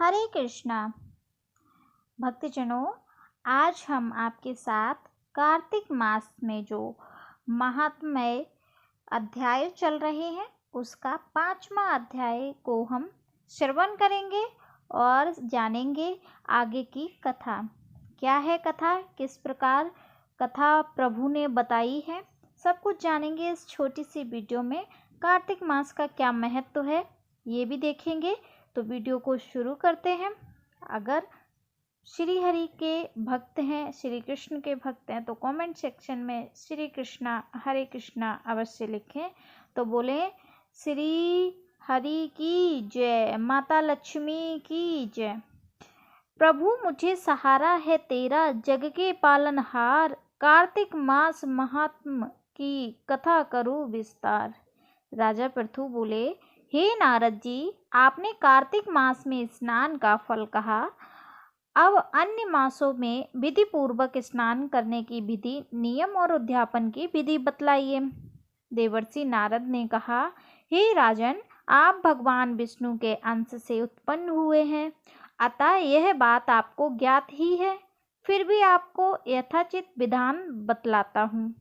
हरे कृष्णा भक्तजनों, आज हम आपके साथ कार्तिक मास में जो महात्म्य अध्याय चल रहे हैं उसका 5वां अध्याय को हम श्रवण करेंगे और जानेंगे आगे की कथा। क्या है कथा, किस प्रकार कथा प्रभु ने बताई है, सब कुछ जानेंगे इस छोटी सी वीडियो में। कार्तिक मास का क्या महत्व है ये भी देखेंगे। तो वीडियो को शुरू करते हैं। अगर श्री हरि के भक्त हैं, श्री कृष्ण के भक्त हैं तो कमेंट सेक्शन में श्री कृष्णा हरे कृष्णा अवश्य लिखें। तो बोले श्री हरि की जय, माता लक्ष्मी की जय। प्रभु मुझे सहारा है तेरा, जग के पालनहार, कार्तिक मास महात्म की कथा करूं विस्तार। राजा पृथु बोले, हे नारद जी, आपने कार्तिक मास में स्नान का फल कहा, अब अन्य मासों में विधि पूर्वक स्नान करने की विधि, नियम और उद्यापन की विधि बतलाइए। देवर्षि नारद ने कहा, हे राजन, आप भगवान विष्णु के अंश से उत्पन्न हुए हैं, अतः यह बात आपको ज्ञात ही है। फिर भी आपको यथाचित विधान बतलाता हूँ।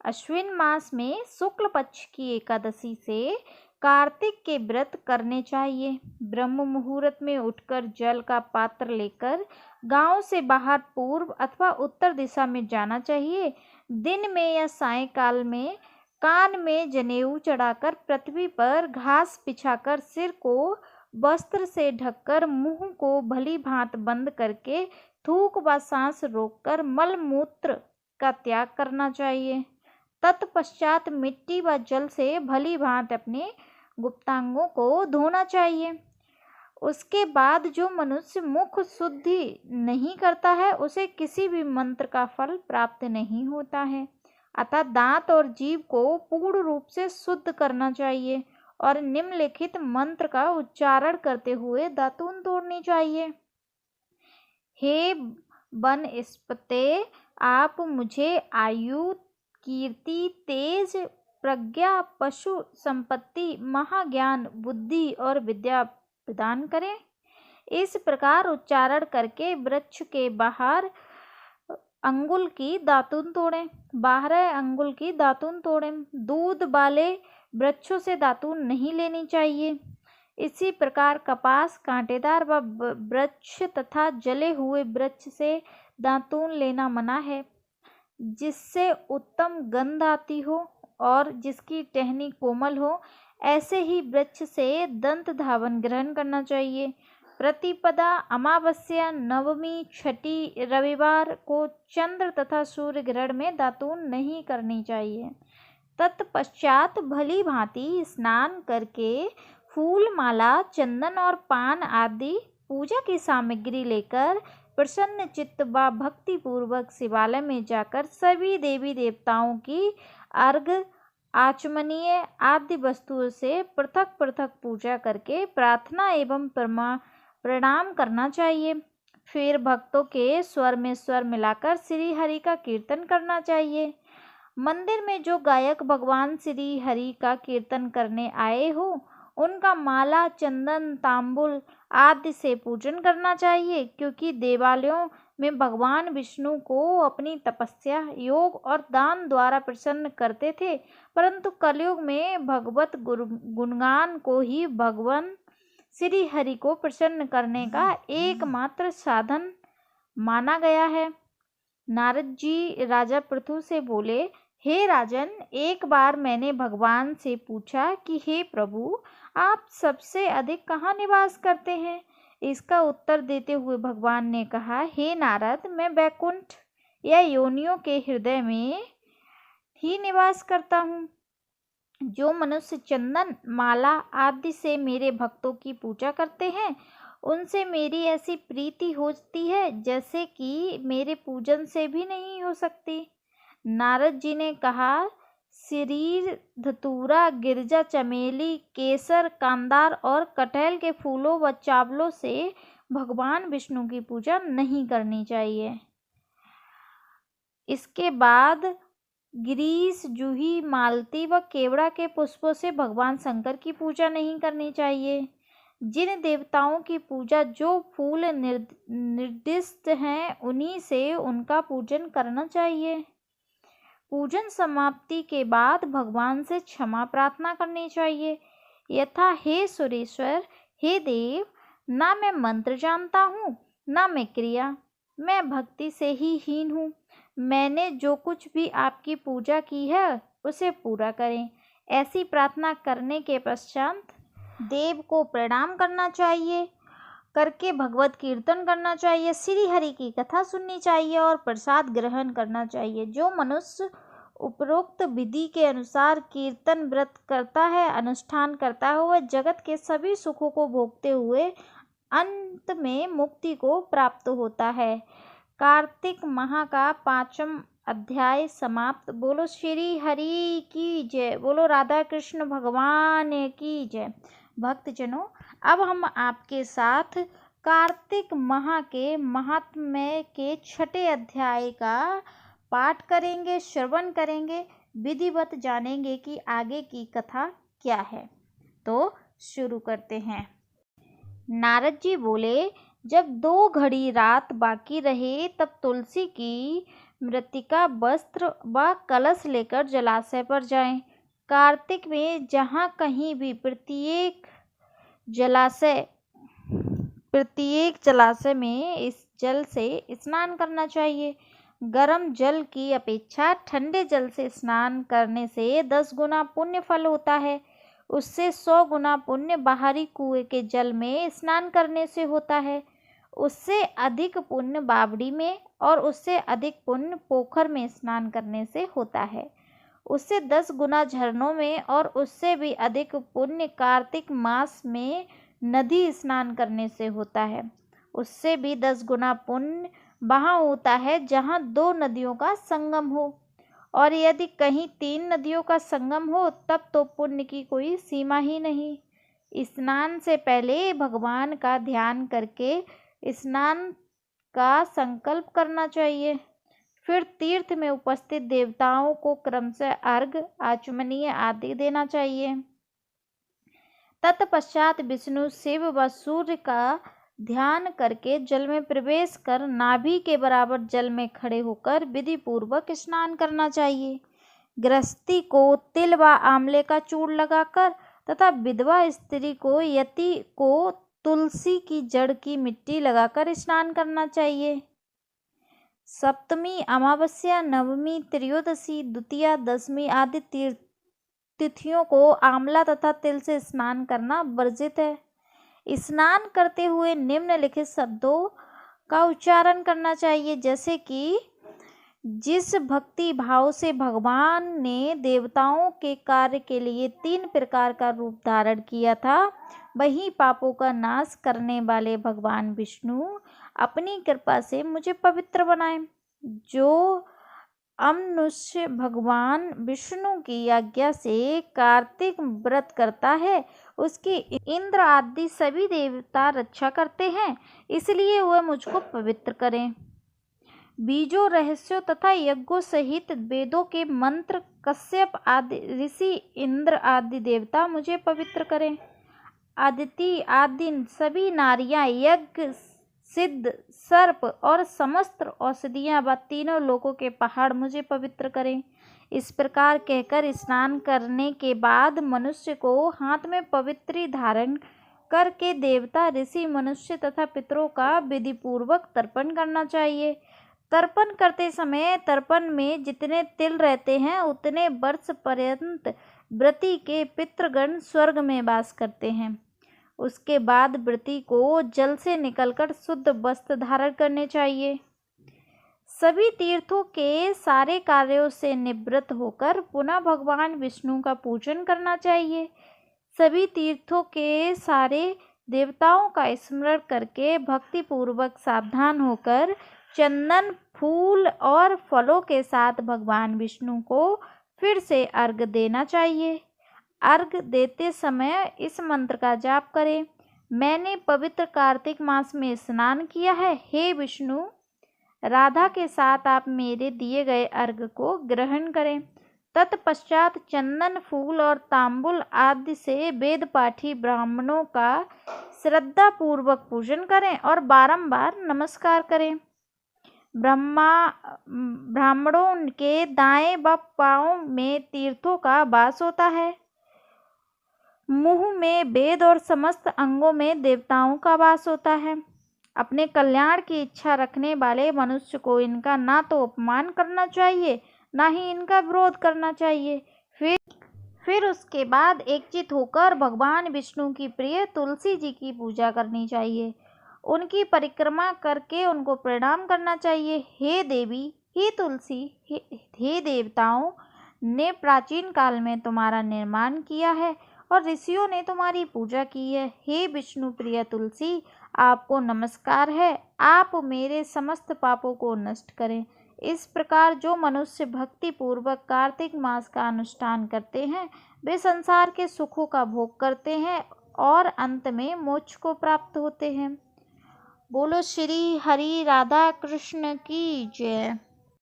अश्विन मास में शुक्ल पक्ष की एकादशी से कार्तिक के व्रत करने चाहिए। ब्रह्म मुहूर्त में उठकर जल का पात्र लेकर गांव से बाहर पूर्व अथवा उत्तर दिशा में जाना चाहिए। दिन में या सायंकाल में कान में जनेऊ चढ़ाकर पृथ्वी पर घास बिछाकर सिर को वस्त्र से ढककर मुंह को भली भांत बंद करके थूक व सांस रोककर मल मूत्र का त्याग करना चाहिए। तत्पश्चात मिट्टी व जल से भली भांत अपने गुप्तांगों को धोना चाहिए। उसके बाद जो मनुष्य मुख शुद्धि नहीं करता है उसे किसी भी मंत्र का फल प्राप्त नहीं होता है। अतः दांत और जीभ को पूर्ण रूप से शुद्ध करना चाहिए और निम्नलिखित मंत्र का उच्चारण करते हुए दातून तोड़नी चाहिए। हे वनस्पते, आप मुझे आयु, कीर्ति, तेज, प्रज्ञा, पशु संपत्ति, महाज्ञान, बुद्धि और विद्या प्रदान करें। इस प्रकार उच्चारण करके वृक्ष के बाहर अंगुल की दातून तोड़ें, 12 अंगुल की दातून तोड़ें। दूध वाले वृक्षों से दातून नहीं लेनी चाहिए। इसी प्रकार कपास, कांटेदार व वृक्ष तथा जले हुए वृक्ष से दातून लेना मना है। जिससे उत्तम गंध आती हो और जिसकी टहनी कोमल हो, ऐसे ही वृक्ष से दंत धावन ग्रहण करना चाहिए। प्रतिपदा, अमावस्या, नवमी, छठी, रविवार को चंद्र तथा सूर्य ग्रहण में दातून नहीं करनी चाहिए। तत्पश्चात भली भांति स्नान करके फूल, माला, चंदन और पान आदि पूजा की सामग्री लेकर प्रसन्न चित्त व भक्ति पूर्वक शिवालय में जाकर सभी देवी देवताओं की अर्घ, आचमनीय आदि वस्तुओं से पृथक पृथक पूजा करके प्रार्थना एवं प्रणाम करना चाहिए। फिर भक्तों के स्वर में स्वर मिलाकर श्री हरि का कीर्तन करना चाहिए। मंदिर में जो गायक भगवान श्री हरि का कीर्तन करने आए हो उनका माला, चंदन, तांबुल आदि से पूजन करना चाहिए, क्योंकि देवालयों में भगवान विष्णु को अपनी तपस्या, योग और दान द्वारा प्रसन्न करते थे, परंतु कलयुग में भगवत गुणगान को ही भगवान श्री हरि को प्रसन्न करने का एकमात्र साधन माना गया है। नारद जी राजा पृथु से बोले, हे राजन, एक बार मैंने भगवान से पूछा कि हे प्रभु, आप सबसे अधिक कहाँ निवास करते हैं? इसका उत्तर देते हुए भगवान ने कहा, हे नारद, मैं वैकुंठ या योनियों के हृदय में ही निवास करता हूँ। जो मनुष्य चंदन, माला आदि से मेरे भक्तों की पूजा करते हैं उनसे मेरी ऐसी प्रीति होती है जैसे कि मेरे पूजन से भी नहीं हो सकती। नारद जी ने कहा, शरीर, धतूरा, गिरजा, चमेली, केसर, कांदार और कटहल के फूलों व चावलों से भगवान विष्णु की पूजा नहीं करनी चाहिए। इसके बाद गिरीश, जूही, मालती व केवड़ा के पुष्पों से भगवान शंकर की पूजा नहीं करनी चाहिए। जिन देवताओं की पूजा जो फूल निर्दिष्ट हैं उन्हीं से उनका पूजन करना चाहिए। पूजन समाप्ति के बाद भगवान से क्षमा प्रार्थना करनी चाहिए, यथा हे सुरेश्वर, हे देव, ना मैं मंत्र जानता हूँ ना मैं क्रिया, मैं भक्ति से ही हीन हूँ। मैंने जो कुछ भी आपकी पूजा की है उसे पूरा करें। ऐसी प्रार्थना करने के पश्चात देव को प्रणाम करना चाहिए, करके भगवत कीर्तन करना चाहिए, श्री हरि की कथा सुननी चाहिए और प्रसाद ग्रहण करना चाहिए। जो मनुष्य उपरोक्त विधि के अनुसार कीर्तन व्रत करता है, अनुष्ठान करता है, वह जगत के सभी सुखों को भोगते हुए अंत में मुक्ति को प्राप्त होता है। कार्तिक माह का 5वां अध्याय समाप्त। बोलो श्री हरि की जय, बोलो राधा कृष्ण भगवान की जय। भक्तजनों, अब हम आपके साथ कार्तिक माह के महात्म्य के 6ठे अध्याय का पाठ करेंगे, श्रवण करेंगे, विधिवत जानेंगे कि आगे की कथा क्या है। तो शुरू करते हैं। नारद जी बोले, जब 2 घड़ी रात बाकी रहे तब तुलसी की मृत्तिका वस्त्र व कलश लेकर जलाशय पर जाएं। कार्तिक में जहाँ कहीं भी प्रत्येक जलाशय में इस जल से स्नान करना चाहिए। गर्म जल की अपेक्षा ठंडे जल से स्नान करने से 10 गुना पुण्य फल होता है। उससे 100 गुना पुण्य बाहरी कुएं के जल में स्नान करने से होता है। उससे अधिक पुण्य बावड़ी में और उससे अधिक पुण्य पोखर में स्नान करने से होता है। उससे 10 गुना झरनों में और उससे भी अधिक पुण्य कार्तिक मास में नदी स्नान करने से होता है। उससे भी 10 गुना पुण्य वहाँ होता है जहाँ 2 नदियों का संगम हो, और यदि कहीं 3 नदियों का संगम हो तब तो पुण्य की कोई सीमा ही नहीं। स्नान से पहले भगवान का ध्यान करके स्नान का संकल्प करना चाहिए। फिर तीर्थ में उपस्थित देवताओं को क्रमशः अर्घ्य, आचमनीय आदि देना चाहिए। तत्पश्चात विष्णु, शिव व सूर्य का ध्यान करके जल में प्रवेश कर नाभि के बराबर जल में खड़े होकर विधि पूर्वक स्नान करना चाहिए। गृहस्थी को तिल व आंवले का चूर्ण लगाकर तथा विधवा स्त्री को यति को तुलसी की जड़ की मिट्टी लगाकर स्नान करना चाहिए। सप्तमी, अमावस्या, नवमी, त्रयोदशी, द्वितीया, दशमी आदि तिथियों को आंवला तथा तिल से स्नान करना वर्जित है। स्नान करते हुए निम्नलिखित शब्दों का उच्चारण करना चाहिए, जैसे कि जिस भक्ति भाव से भगवान ने देवताओं के कार्य के लिए 3 प्रकार का रूप धारण किया था, वही पापों का नाश करने वाले भगवान विष्णु अपनी कृपा से मुझे पवित्र बनाए। जो मनुष्य भगवान विष्णु की आज्ञा से कार्तिक व्रत करता है उसकी इंद्र आदि सभी देवता रक्षा करते हैं, इसलिए वह मुझको पवित्र करें। बीजों, रहस्यों तथा यज्ञों सहित वेदों के मंत्र, कश्यप आदि ऋषि, इंद्र आदि देवता मुझे पवित्र करें। आदिति आदि सभी नारियां, यज्ञ, सिद्ध, सर्प और समस्त औषधियां व तीनों लोकों के पहाड़ मुझे पवित्र करें। इस प्रकार कहकर स्नान करने के बाद मनुष्य को हाथ में पवित्री धारण करके देवता, ऋषि, मनुष्य तथा पितरों का विधि पूर्वक तर्पण करना चाहिए। तर्पण करते समय तर्पण में जितने तिल रहते हैं उतने वर्ष पर्यंत व्रती के पितृगण स्वर्ग में वास करते हैं। उसके बाद व्रती को जल से निकलकर शुद्ध वस्त्र धारण करने चाहिए। सभी तीर्थों के सारे कार्यों से निवृत्त होकर पुनः भगवान विष्णु का पूजन करना चाहिए। सभी तीर्थों के सारे देवताओं का स्मरण करके भक्ति पूर्वक सावधान होकर चंदन, फूल और फलों के साथ भगवान विष्णु को फिर से अर्घ्य देना चाहिए। अर्घ्य देते समय इस मंत्र का जाप करें, मैंने पवित्र कार्तिक मास में स्नान किया है, हे विष्णु, राधा के साथ आप मेरे दिए गए अर्घ्य को ग्रहण करें। तत्पश्चात चंदन, फूल और तांबुल आदि से वेद पाठी ब्राह्मणों का श्रद्धा पूर्वक पूजन करें और बारंबार नमस्कार करें। ब्राह्मणों के दाएं व पांव में तीर्थों का वास होता है। मुंह में वेद और समस्त अंगों में देवताओं का वास होता है। अपने कल्याण की इच्छा रखने वाले मनुष्य को इनका ना तो अपमान करना चाहिए, ना ही इनका विरोध करना चाहिए। फिर उसके बाद एकचित होकर भगवान विष्णु की प्रिय तुलसी जी की पूजा करनी चाहिए। उनकी परिक्रमा करके उनको प्रणाम करना चाहिए। हे देवी, हे तुलसी, हे देवताओं ने प्राचीन काल में तुम्हारा निर्माण किया है और ऋषियों ने तुम्हारी पूजा की है। हे विष्णु प्रिय तुलसी, आपको नमस्कार है। आप मेरे समस्त पापों को नष्ट करें। इस प्रकार जो मनुष्य भक्ति पूर्वक कार्तिक मास का अनुष्ठान करते हैं, वे संसार के सुखों का भोग करते हैं और अंत में मोक्ष को प्राप्त होते हैं। बोलो श्री हरि राधा कृष्ण की जय।